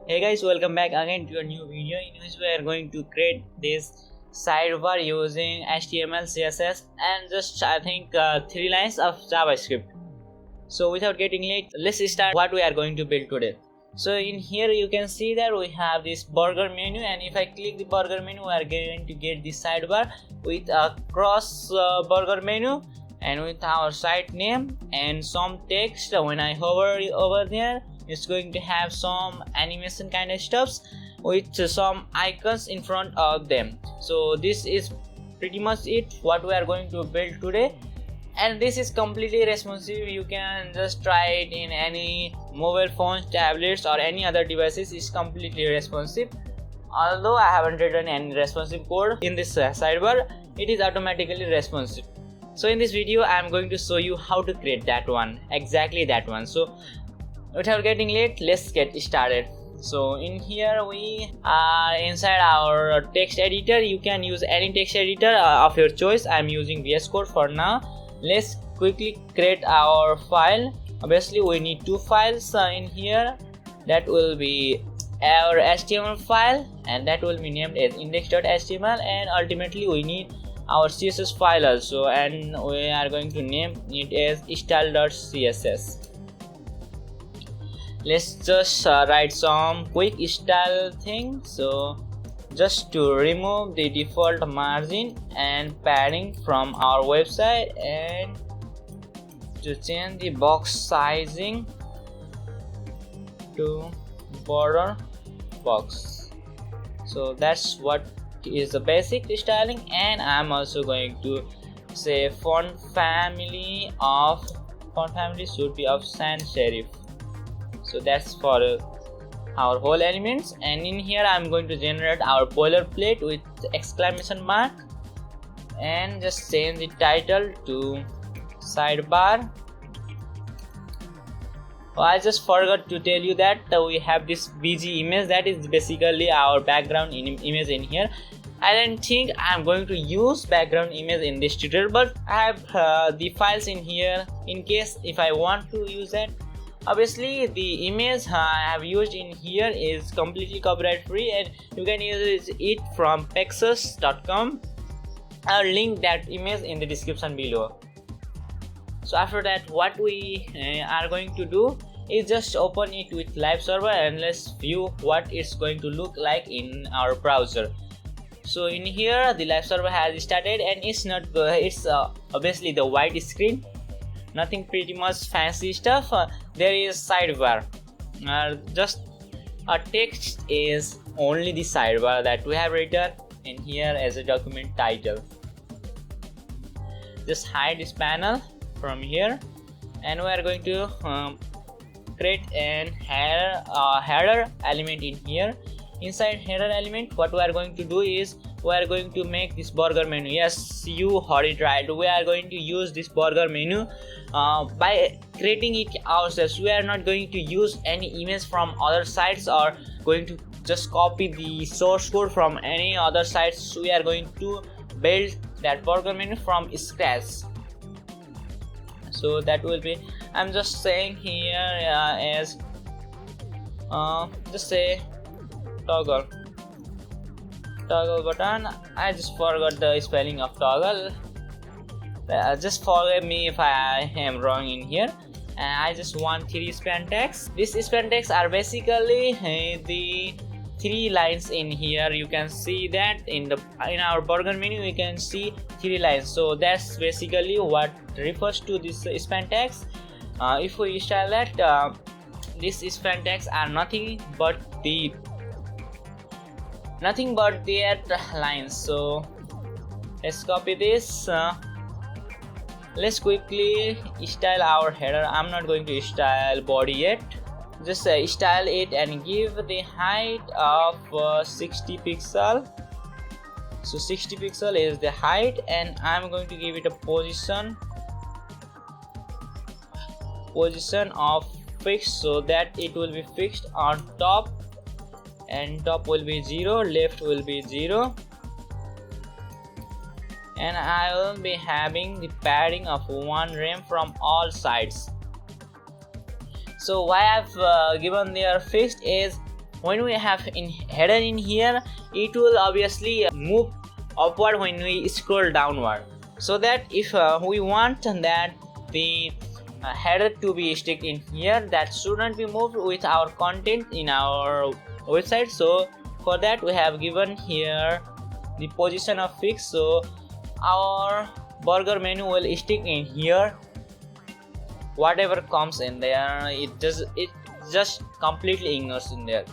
Hey guys, welcome back again to a new video in which we are going to create this sidebar using HTML, CSS and just I think 3 lines of JavaScript. So without getting late, let's start what we are going to build today. So in here you can see that we have this burger menu, and if I click the burger menu we are going to get this sidebar with a cross burger menu and with our site name and some text. When I hover over there, it's going to have some animation kind of stuffs with some icons in front of them. So this is pretty much it what we are going to build today, and this is completely responsive. You can just try it in any mobile phones, tablets or any other devices. It's completely responsive. Although I haven't written any responsive code in this sidebar, it is automatically responsive. So in this video I am going to show you how to create that one, exactly that one. So without getting late, let's get started. So in here we are inside our text editor. You can use any text editor of your choice. I'm using VS Code for now. Let's quickly create our file. Obviously we need two files in here. That will be our HTML file and that will be named as index.html, and ultimately we need our CSS file also, and we are going to name it as style.css. Let's just write some quick style thing. So just to remove the default margin and padding from our website, and to change the box sizing to border box. So that's what is the basic styling, and I'm also going to say font family should be of sans serif. So that's for our whole elements, and in here I'm going to generate our boilerplate with exclamation mark and just change the title to sidebar. I just forgot to tell you that we have this BG image that is basically our background image in here. I don't think I'm going to use background image in this tutorial, but I have the files in here in case if I want to use that. Obviously the image I have used in here is completely copyright free, and you can use it from pexus.com. I'll link that image in the description below. So after that, what we are going to do is just open it with live server and let's view what it's going to look like in our browser. So in here the live server has started, and it's not it's obviously the white screen, nothing pretty much fancy stuff. There is sidebar, just a text is only the sidebar that we have written in here as a document title. Just hide this panel from here, and we are going to create an header element in here. Inside header element, what we are going to do is we are going to make this burger menu. Yes, you heard it right, we are going to use this burger menu by creating it ourselves. We are not going to use any image from other sites or going to just copy the source code from any other sites. We are going to build that burger menu from scratch. So that will be, I'm just saying here as just say toggle button. I just forgot the spelling of toggle. Just forgive me if I am wrong in here. I just want 3 span tags. These span tags are basically the 3 lines in here. You can see that in our burger menu we can see 3 lines. So that's basically what refers to this span tags. If we style that, these span tags are nothing but their lines. So let's copy this. Let's quickly style our header. I'm not going to style body yet. Just style it and give the height of 60 pixel. So 60 pixel is the height, and I'm going to give it a position of fixed, so that it will be fixed on top, and top will be 0, left will be 0, and I will be having the padding of 1 rem from all sides. So why I've given their fixed is when we have header in here, it will obviously move upward when we scroll downward, so that if we want that the header to be stick in here, that shouldn't be moved with our content in our website. So for that we have given here the position of fix, so our burger menu will stick in here. Whatever comes in there, it just completely ignores in there.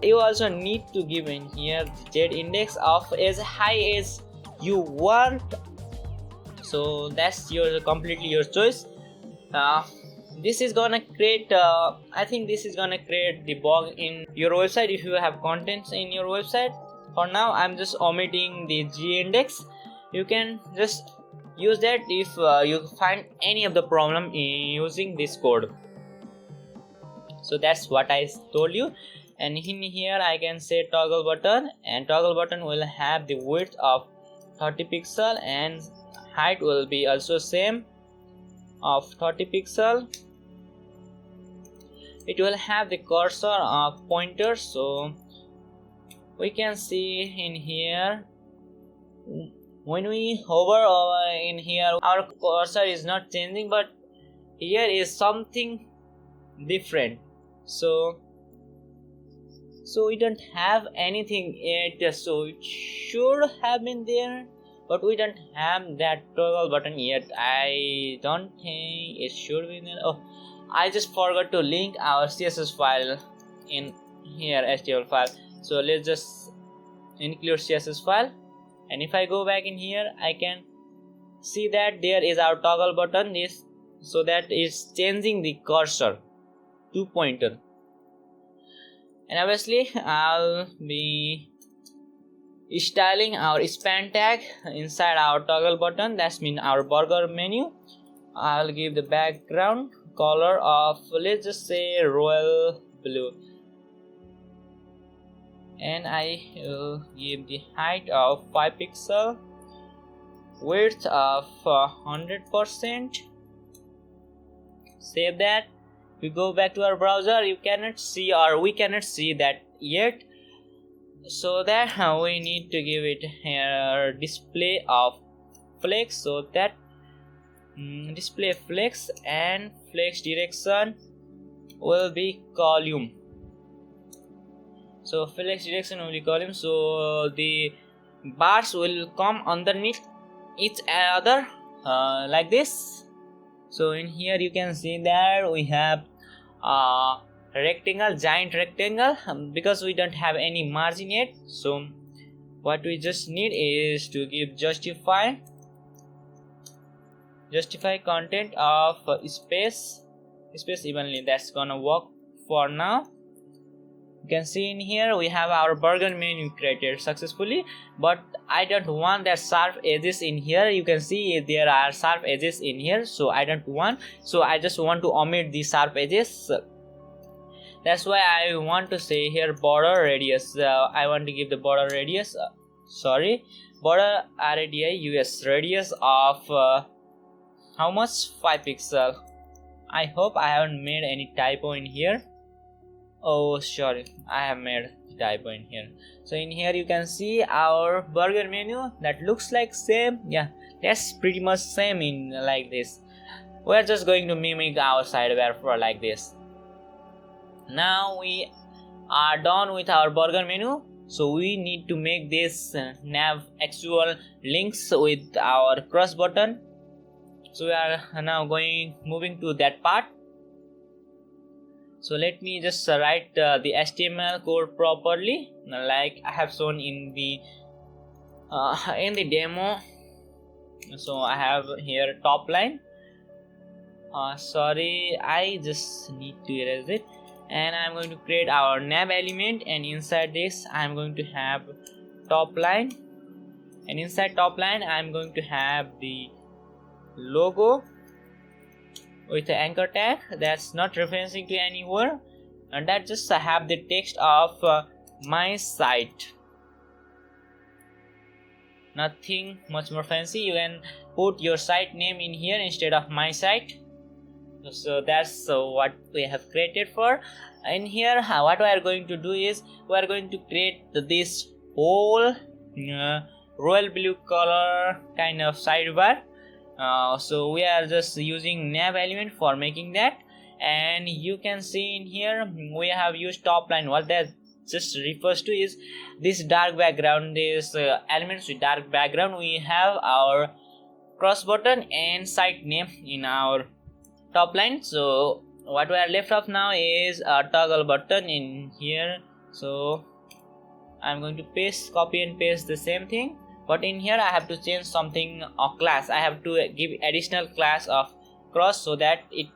You also need to give in here the Z index of as high as you want, so that's your completely your choice. This is gonna create I think this is gonna create the bug in your website if you have contents in your website. For now I'm just omitting the G index. You can just use that if you find any of the problem in using this code. So that's what I told you. And in here I can say toggle button, and toggle button will have the width of 30 pixel and height will be also same of 30 pixel. It will have the cursor of pointer, so we can see in here when we hover over in here our cursor is not changing, but here is something different. So we don't have anything yet, so it should have been there, but we don't have that toggle button yet. I don't think it should be there. Oh, I just forgot to link our CSS file in here, HTML file. So let's just include CSS file, and if I go back in here I can see that there is our toggle button is, so that is changing the cursor to pointer. And obviously I'll be styling our span tag inside our toggle button, that's mean our burger menu. I'll give the background color of, let's just say, royal blue, and I will give the height of 5 pixel, width of 100%. Save that. We go back to our browser, you cannot see, or we cannot see that yet, so that we need to give it here display of flex, so that display flex, and flex direction will be column. So flex direction will be column, so the bars will come underneath each other like this. So in here you can see that we have rectangle, giant rectangle, because we don't have any margin yet. So what we just need is to give justify content of space evenly. That's gonna work for now. You can see in here we have our burger menu created successfully, but I don't want that sharp edges in here. You can see there are sharp edges in here, so I don't want, so I just want to omit the sharp edges. That's why I want to say here border radius. I want to give the border radius border radius of how much? 5 pixel. I hope I haven't made any typo in here. Oh sorry, I have made typo in here. So in here you can see our burger menu that looks like same. Yeah, that's pretty much same in like this. We're just going to mimic our sidebar for like this. Now we are done with our burger menu, so we need to make this nav actual links with our cross button. So we are now moving to that part. So let me just write the HTML code properly, like I have shown in the demo. So I have here top line. Sorry, I just need to erase it. And I'm going to create our nav element, and inside this I'm going to have top line, and inside top line I'm going to have the logo with the anchor tag that's not referencing to anywhere, and that just have the text of my site. Nothing much more fancy. You can put your site name in here instead of my site. So that's what we have created for. In here what we are going to do is we are going to create this whole royal blue color kind of sidebar. So we are just using nav element for making that, and you can see in here we have used top line. What that just refers to is this dark background, this elements with dark background. We have our cross button and site name in our top line. So what we are left of now is a toggle button in here. So I'm going to copy and paste the same thing, but in here I have to change something of class. I have to give additional class of cross, so that it,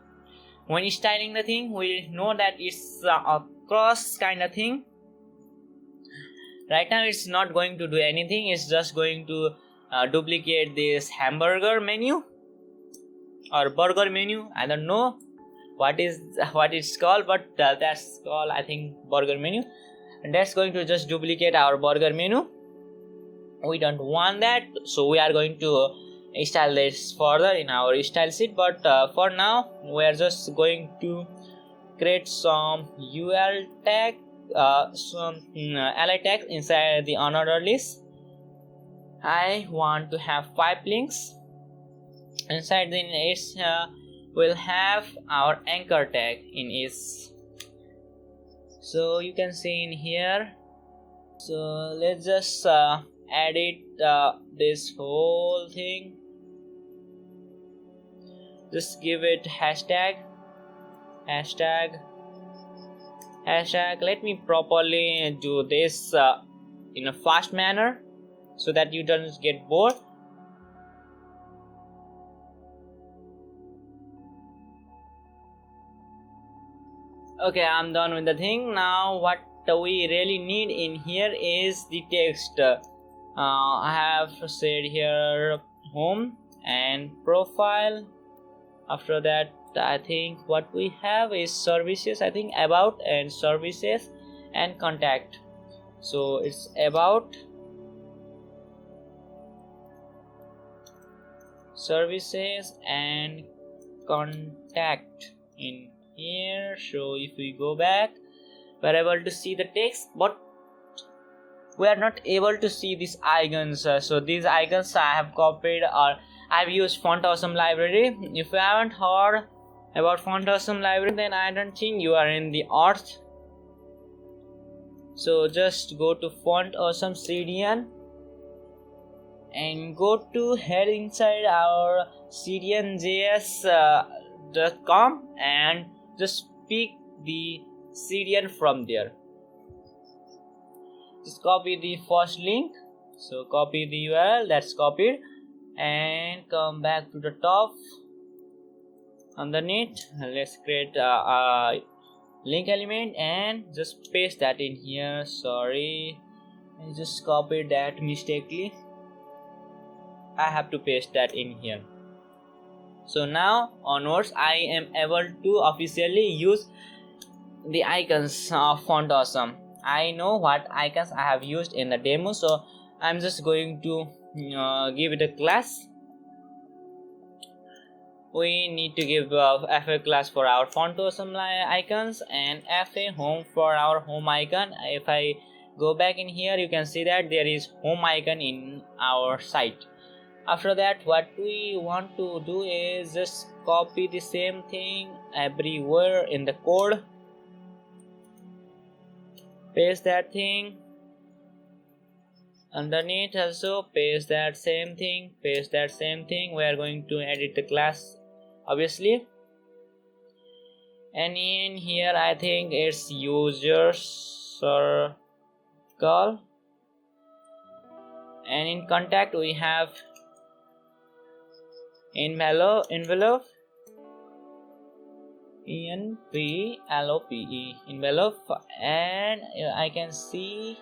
when styling the thing, we know that it's a cross kind of thing. Right now it's not going to do anything, it's just going to duplicate this hamburger menu or burger menu. I don't know what it's called, but that's called, I think, burger menu, and that's going to just duplicate our burger menu. We don't want that, so we are going to style this further in our style sheet, but for now we are just going to create some UL tag, some ally tags inside the unordered list. I want to have 5 links. Inside the it will have our anchor tag in it. So you can see in here. So let's just edit this whole thing. Just give it hashtag. Let me properly do this in a fast manner so that you don't get bored. Okay, I'm done with the thing. Now what we really need in here is the text. I have said here home and profile. After that, I think what we have is services. I think about and services and contact. So it's about, services and contact in here. So if we go back, we're able to see the text, but we are not able to see these icons. So these icons I have copied, or I've used Font Awesome library. If you haven't heard about Font Awesome library, then I don't think you are in the earth. So just go to Font Awesome CDN and go to head inside our cdnjs.com and just pick the CDN from there. Just copy the first link. So copy the URL that's copied and come back to the top. Underneath, let's create a link element and just paste that in here. Sorry, I just copied that mistakenly. I have to paste that in here. So now onwards, I am able to officially use the icons of Font Awesome. I know what icons I have used in the demo, so I'm just going to give it a class. We need to give FA class for our Font Awesome icons and FA home for our home icon. If I go back in here, you can see that there is home icon in our site. After that, what we want to do is just copy the same thing everywhere in the code. Paste that thing. Underneath also paste that same thing. We are going to edit the class, obviously. And in here, I think it's user circle. And in contact, we have envelope, envelope, and I can see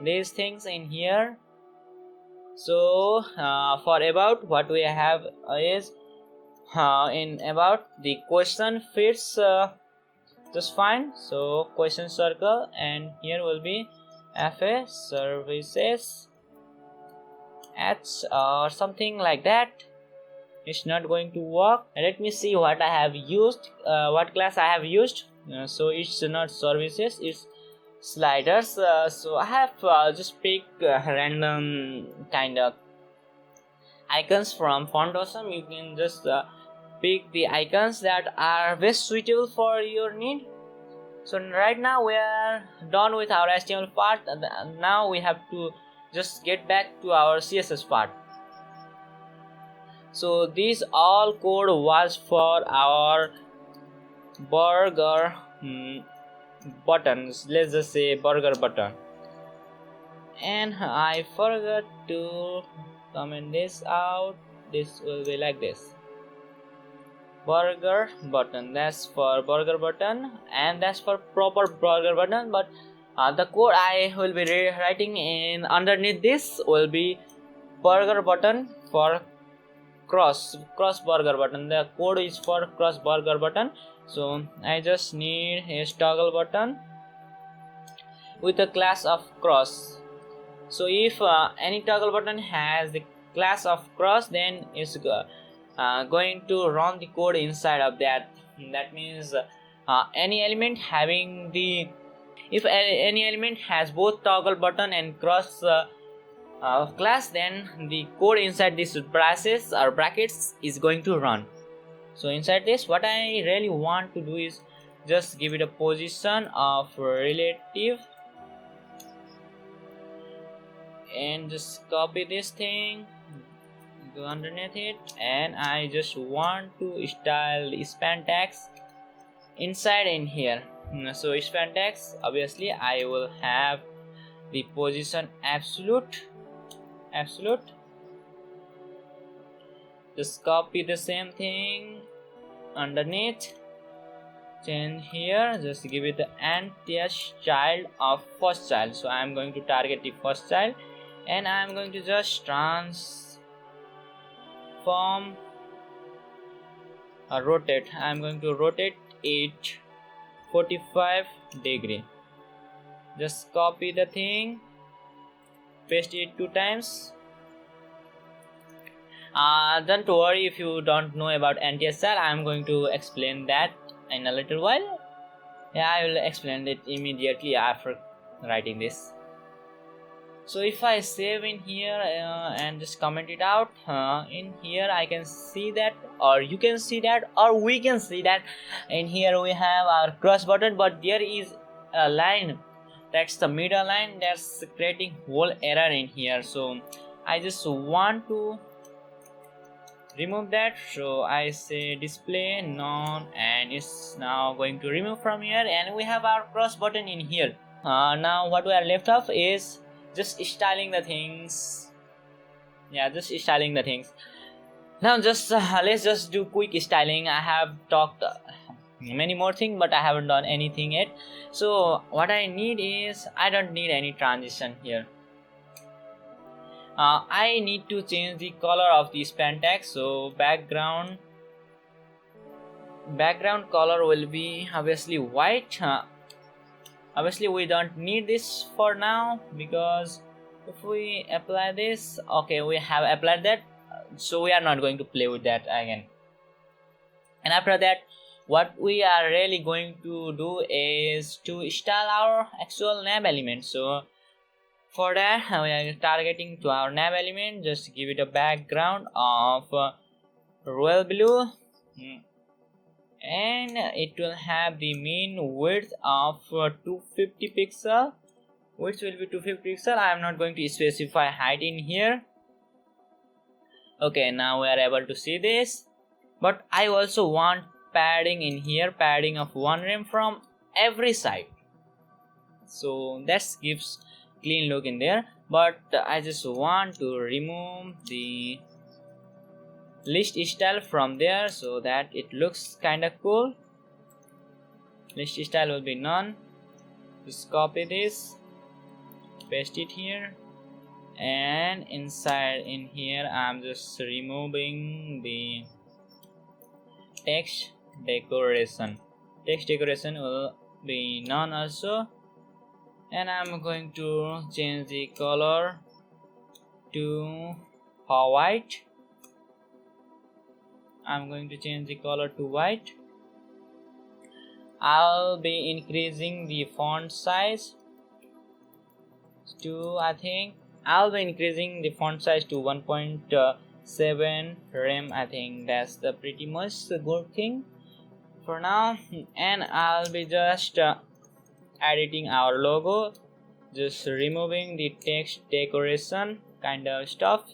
these things in here. So for about, what we have is in about the question fits just fine. So question circle, and here will be FA services ads or something like that. it's not going to work. Let me see what I have used, what class I have used. So it's not services, it's sliders. So I have just picked random kind of icons from font awesome. You can just pick the icons that are best suitable for your need. So right now we are done with our HTML part. Now we have to just get back to our CSS part. So this all code was for our burger buttons. Let's just say burger button. And I forgot to comment this out. This will be like this. Burger button, that's for burger button, and that's for proper burger button. But the code I will be writing in underneath this will be burger button for cross burger button. The code is for cross burger button. So I just need a toggle button with a class of cross. So if any toggle button has the class of cross, then it's going to run the code inside of that. That means any element having the, if any element has both toggle button and cross class, then the code inside this braces or brackets is going to run. So inside this, what I really want to do is just give it a position of relative and just copy this thing, go underneath it, and I just want to style the span tags inside in here. So span tags, obviously I will have the position absolute. Just copy the same thing underneath, change here, just give it the nth child of first child. So I am going to target the first child, and I am going to just transform or rotate. I am going to rotate it 45 degree. Just copy the thing, paste it 2 times. Don't worry if you don't know about anti-SR. I am going to explain that in a little while. Yeah, I will explain it immediately after writing this. So if I save in here and just comment it out, in here I can see that, or you can see that, or we can see that in here we have our cross button, but there is a line, that's the middle line, that's creating whole error in here. So I just want to remove that. So I say display none, and it's now going to remove from here, and we have our cross button in here. Now what we are left of is just styling the things. Yeah, just styling the things. Now just let's just do quick styling. I have talked many more things, but I haven't done anything yet. So what I need is, I don't need any transition here. I need to change the color of the span tag. So background color will be obviously white. Obviously we don't need this for now, because if we apply this, okay, we have applied that, so we are not going to play with that again. And after that, what we are really going to do is to style our actual nav element. So for that, we are targeting to our nav element. Just give it a background of royal blue, and it will have the mean width of 250 pixel, which will be 250 pixel. I am not going to specify height in here. Okay, now we are able to see this, but I also want padding in here, padding of 1 rem from every side, so that gives clean look in there. But I just want to remove the list style from there so that it looks kinda cool. List style will be none. Just copy this, paste it here, and inside in here I'm just removing the text decoration. Text decoration will be none also, and I'm going to change the color to white. I'm going to change the color to white. I'll be increasing the font size to, I think I'll be increasing the font size to 1.7 rem. I think that's the pretty much the good thing for now. And I'll be just editing our logo, just removing the text decoration kind of stuff.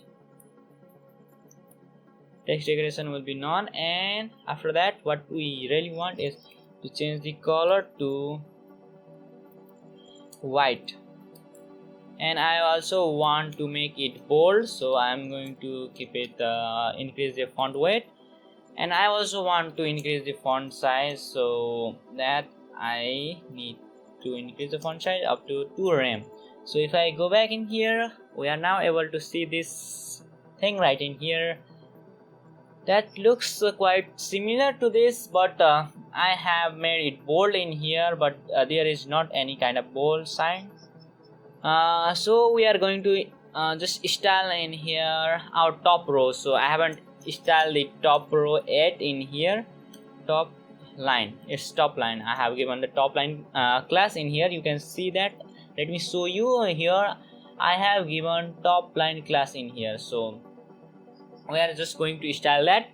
Text decoration will be none, and after that what we really want is to change the color to white. And I also want to make it bold, so I'm going to keep it increase the font weight, and I also want to increase the font size, so that I need to increase the font size up to 2 rem. So if I go back in here, we are now able to see this thing right in here that looks quite similar to this, but I have made it bold in here, but there is not any kind of bold sign. So we are going to just style in here our top row. So I haven't styled the top row yet in here. Top line, it's top line. I have given the top line class in here. You can see that. Let me show you here. I have given top line class in here. So we are just going to style that.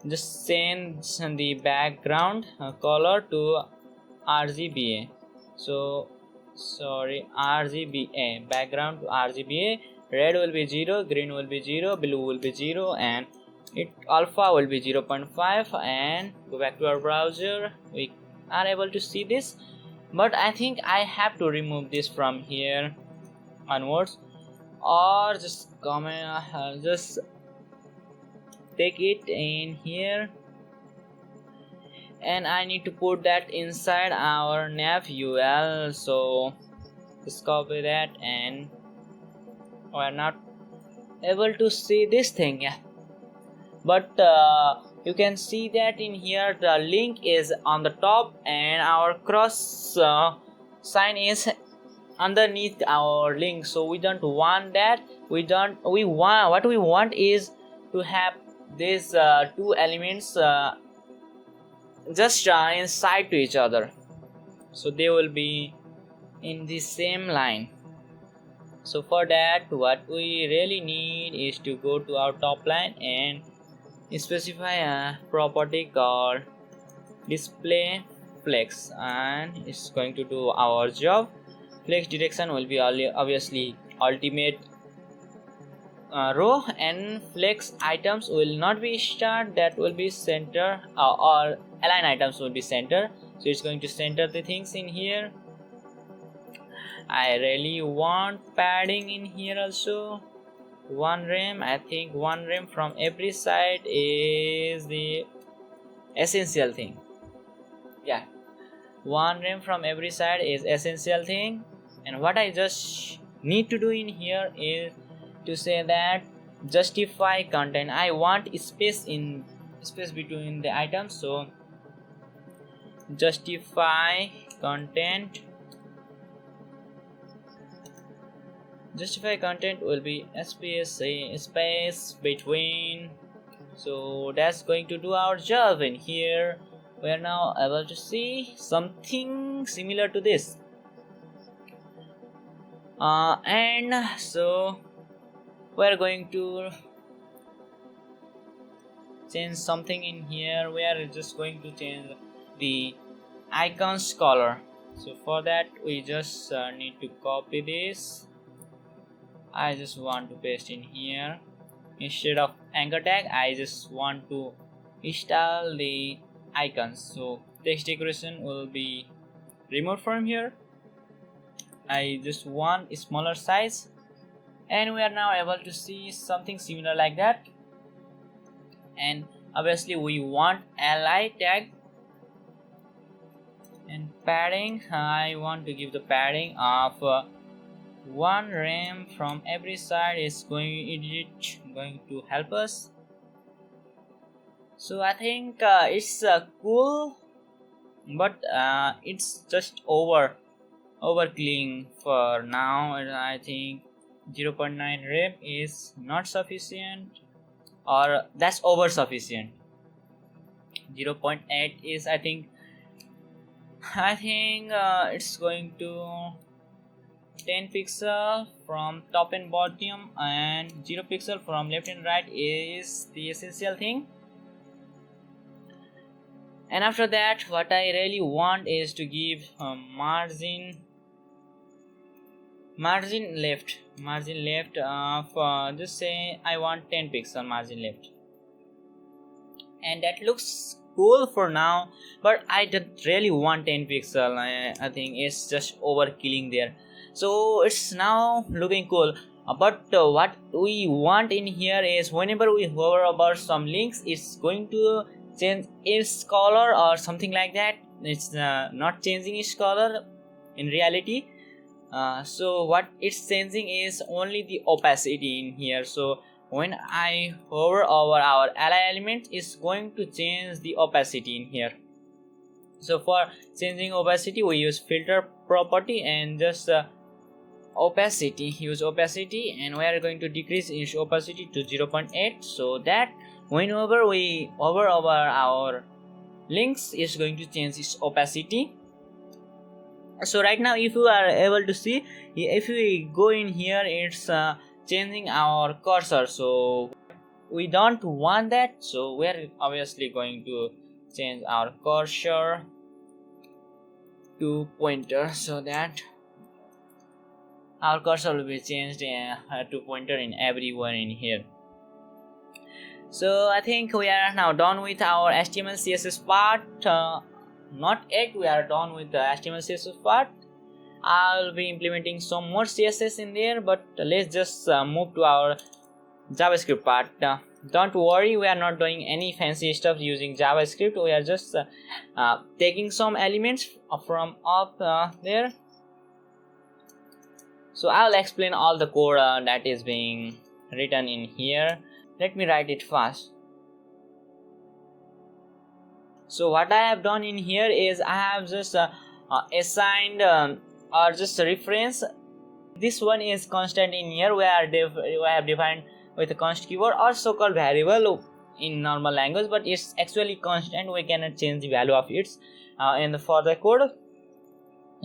Just change the background color to RGBA. So sorry, RGBA, background to RGBA. Red will be 0, green will be 0, blue will be 0, and it alpha will be 0.5. And go back to our browser. We are able to see this, but I think I have to remove this from here onwards, or just comment, just take it in here, and I need to put that inside our nav UL. So just copy that, and we're not able to see this thing, yeah, but you can see that in here the link is on the top and our cross sign is underneath our link. So we don't want that. What we want is to have these two elements just inside to each other, so they will be in the same line. So for that, what we really need is to go to our top line and specify a property called display flex, and it's going to do our job. Flex direction will be obviously ultimate row, and flex items will not be start, that will be center, or align items will be center. So it's going to center the things in here. I really want padding in here also. 1 rem, I think 1 rem from every side is the essential thing. Yeah, 1 rem from every side is essential thing. And what I just need to do in here is to say that justify content. I want space between the items, so justify content. Justify content will be space between. So that's going to do our job in here. We are now able to see something similar to this, and so we're going to change something in here. We are just going to change the icons color. So for that we just need to copy this. I just want to paste in here. Instead of anchor tag, I just want to install the icons. So text decoration will be removed from here. I just want a smaller size, and we are now able to see something similar like that. And obviously we want li tag, and padding, I want to give the padding of 1 rem from every side is going to help us. So I think it's cool, but it's just overclean for now. I think 0.9 rem is not sufficient, or that's over sufficient. 0.8 is I think it's going to 10 pixel from top and bottom, and 0 pixel from left and right is the essential thing. And after that, what I really want is to give margin left of just say I want 10 pixel margin left, and that looks cool for now, but I don't really want 10 pixel. I think it's just overkilling there, so it's now looking cool. But what we want in here is whenever we hover over some links, it's going to change its color or something like that. It's not changing its color in reality. So what it's changing is only the opacity in here. So when I hover over our ally element, it's going to change the opacity in here. So for changing opacity, we use filter property and just use opacity, and we are going to decrease its opacity to 0.8, so that whenever we hover over our links, it's going to change its opacity. So right now, if you are able to see, if we go in here, it's changing our cursor, so we don't want that. So we are obviously going to change our cursor to pointer, so that our cursor will be changed to pointer in everywhere in here. So I think we are now done with our HTML CSS part. Not yet, we are done with the HTML CSS part. I'll be implementing some more CSS in there, but let's just move to our JavaScript part. Don't worry, we are not doing any fancy stuff using JavaScript. We are just taking some elements from up there. So I'll explain all the code that is being written in here. Let me write it fast. So what I have done in here is I have just assigned or just a reference. This one is constant in here, where I have defined with a const keyword, or so-called variable in normal language, but it's actually constant. We cannot change the value of it in the further code.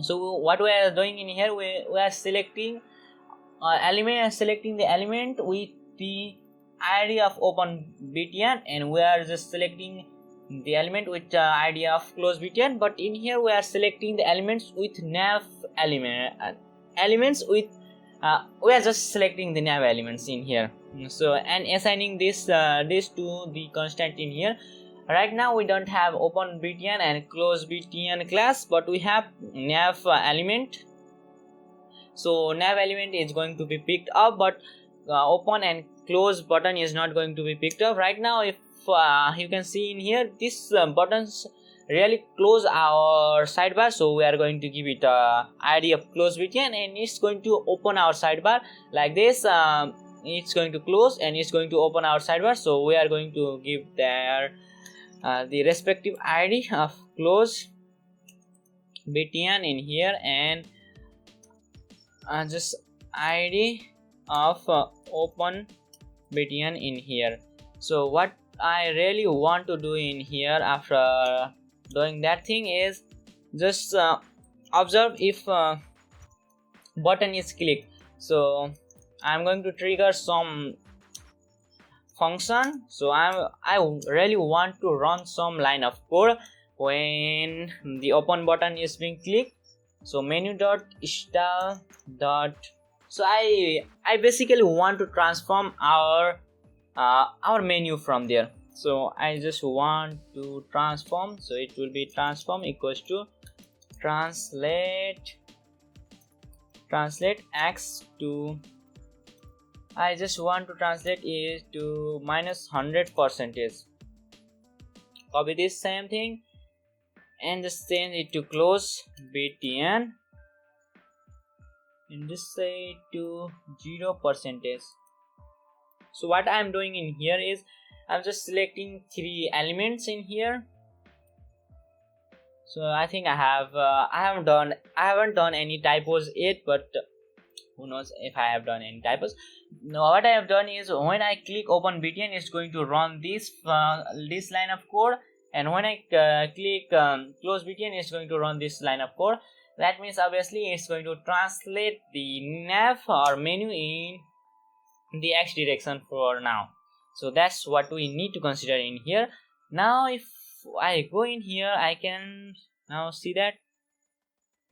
So what we are doing in here, we are selecting selecting the element with the ID of open btn, and we are just selecting the element with ID of close btn. But in here we are selecting the elements with nav elements with we are just selecting the nav elements in here. So and assigning this to the constant in here. Right now we don't have open btn and close btn class, but we have nav element. So nav element is going to be picked up, but open and close button is not going to be picked up. Right now, if you can see in here, these buttons really close our sidebar, so we are going to give it ID of close btn, and it's going to open our sidebar like this. It's going to close and it's going to open our sidebar, so we are going to give their the respective ID of close btn in here, and just ID of open btn in here. So what I really want to do in here after doing that thing is just observe if button is clicked. So I'm going to trigger some function. So I really want to run some line of code when the open button is being clicked. So menu.style. So I basically want to transform our menu from there. So I just want to transform, so it will be transform equals to translate x to, I just want to translate it to -100%. Copy this same thing and just change it to close btn and just say it to 0%. So what I am doing in here is I'm just selecting 3 elements in here. So I think I haven't done any typos yet, but who knows if I have done any typos. Now what I have done is when I click open btn, it's going to run this line of code, and when I click close btn, it's going to run this line of code. That means obviously it's going to translate the nav or menu in the x direction for now. So that's what we need to consider in here. Now if I go in here, I can now see that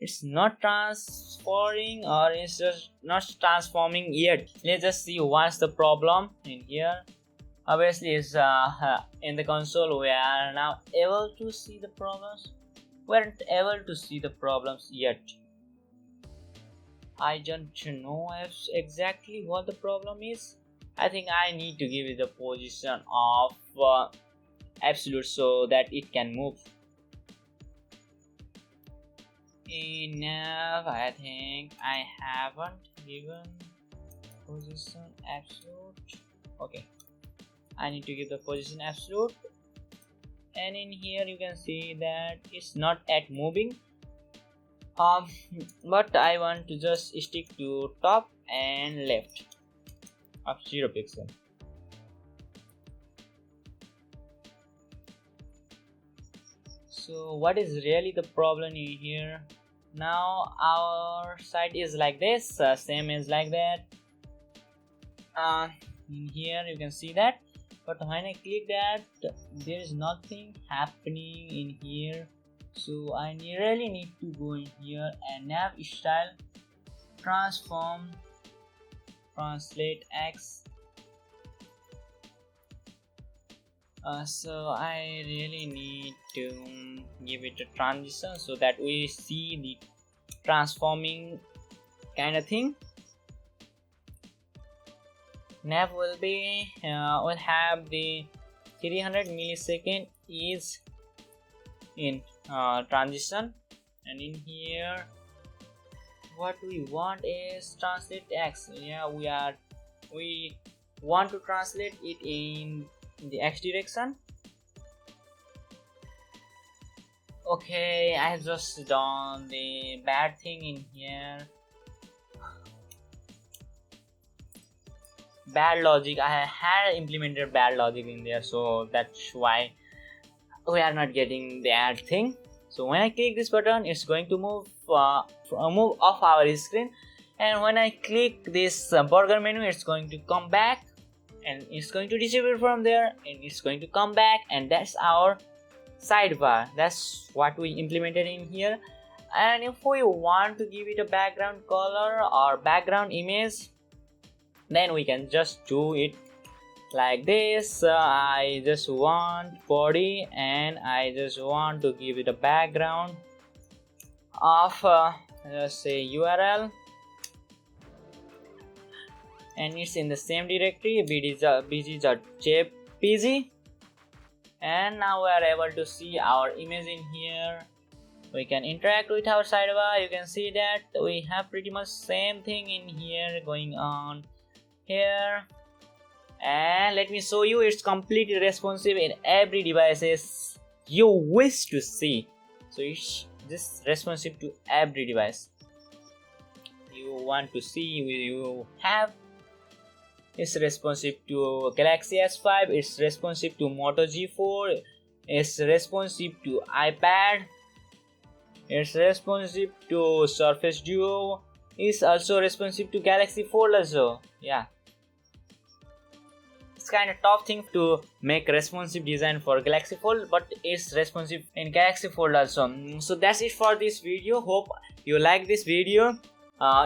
it's not transferring, or it's just not transforming yet. Let's just see what's the problem in here. Obviously it's in the console we are now able to see the problems. We aren't able to see the problems yet. I don't know exactly what the problem is. I think I need to give it the position of absolute so that it can move. In nav, I think I haven't given position absolute. Okay, I need to give the position absolute, and in here you can see that it's not at moving. But I want to just stick to top and left of 0 pixel. So what is really the problem in here? Now our site is like this, same is like that. In here you can see that, but when I click that, there is nothing happening in here. So I really need to go in here and nav style transform translate x. So I really need to give it a transition so that we see the transforming kind of thing. Nav will be will have the 300 millisecond is in transition, and in here what we want is translate x. Yeah, we want to translate it in the x direction. Okay, I have just done the bad thing in here. Bad logic. I had implemented bad logic in there, so that's why we are not getting that thing. So when I click this button, it's going to move off our screen, and when I click this burger menu, it's going to come back and it's going to distribute from there, and it's going to come back, and that's our sidebar. That's what we implemented in here. And if we want to give it a background color or background image, then we can just do it like this. I just want body, and I just want to give it a background of let's say URL, and it's in the same directory bg.jpg. And now we are able to see our image in here. We can interact with our sidebar. You can see that we have pretty much same thing in here going on here. And let me show you, it's completely responsive in every devices you wish to see. So it's just responsive to every device you want to see. You have, it's responsive to Galaxy S5, it's responsive to Moto G4, it's responsive to iPad, it's responsive to Surface Duo, it's also responsive to Galaxy Fold also. Yeah, it's kind of tough thing to make responsive design for Galaxy Fold, but it's responsive in Galaxy Fold also. So that's it for this video. Hope you like this video.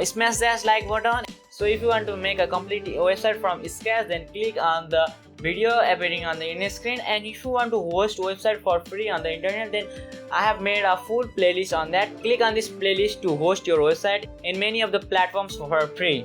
Smash that like button. So if you want to make a complete website from scratch, then click on the video appearing on the internet screen. And if you want to host website for free on the internet, then I have made a full playlist on that. Click on this playlist to host your website in many of the platforms for free.